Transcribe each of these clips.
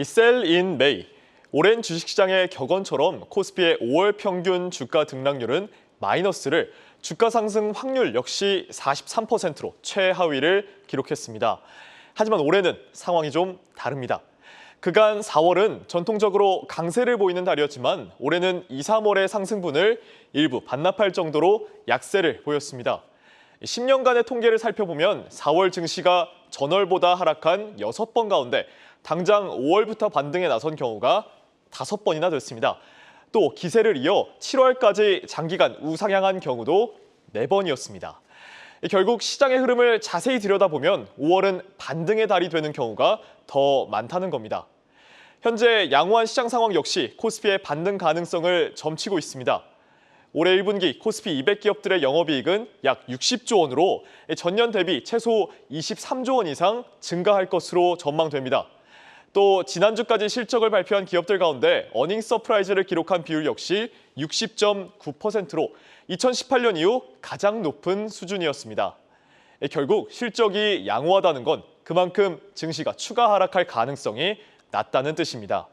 Sell in May. 오랜 주식시장의 격언처럼 코스피의 5월 평균 주가 등락률은 마이너스를, 주가 상승 확률 역시 43%로 최하위를 기록했습니다. 하지만 올해는 상황이 좀 다릅니다. 그간 4월은 전통적으로 강세를 보이는 달이었지만 올해는 2, 3월의 상승분을 일부 반납할 정도로 약세를 보였습니다. 10년간의 통계를 살펴보면 4월 증시가 전월보다 하락한 6번 가운데 당장 5월부터 반등에 나선 경우가 5번이나 됐습니다. 또 기세를 이어 7월까지 장기간 우상향한 경우도 4번이었습니다. 결국 시장의 흐름을 자세히 들여다보면 5월은 반등의 달이 되는 경우가 더 많다는 겁니다. 현재 양호한 시장 상황 역시 코스피의 반등 가능성을 점치고 있습니다. 올해 1분기 코스피 200기업들의 영업이익은 약 60조 원으로 전년 대비 최소 23조 원 이상 증가할 것으로 전망됩니다. 또 지난주까지 실적을 발표한 기업들 가운데 어닝 서프라이즈를 기록한 비율 역시 60.9%로 2018년 이후 가장 높은 수준이었습니다. 결국 실적이 양호하다는 건 그만큼 증시가 추가 하락할 가능성이 낮다는 뜻입니다.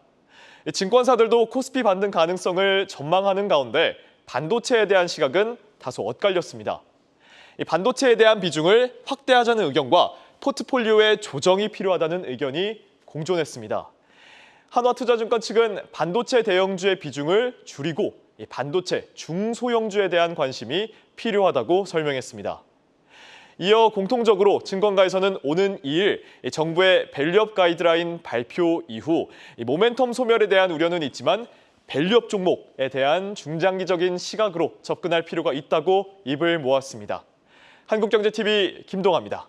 증권사들도 코스피 반등 가능성을 전망하는 가운데 반도체에 대한 시각은 다소 엇갈렸습니다. 반도체에 대한 비중을 확대하자는 의견과 포트폴리오의 조정이 필요하다는 의견이 공존했습니다. 한화투자증권 측은 반도체 대형주의 비중을 줄이고 반도체 중소형주에 대한 관심이 필요하다고 설명했습니다. 이어 공통적으로 증권가에서는 오는 2일 정부의 밸류업 가이드라인 발표 이후 모멘텀 소멸에 대한 우려는 있지만 밸류업 종목에 대한 중장기적인 시각으로 접근할 필요가 있다고 입을 모았습니다. 한국경제TV 김동아입니다.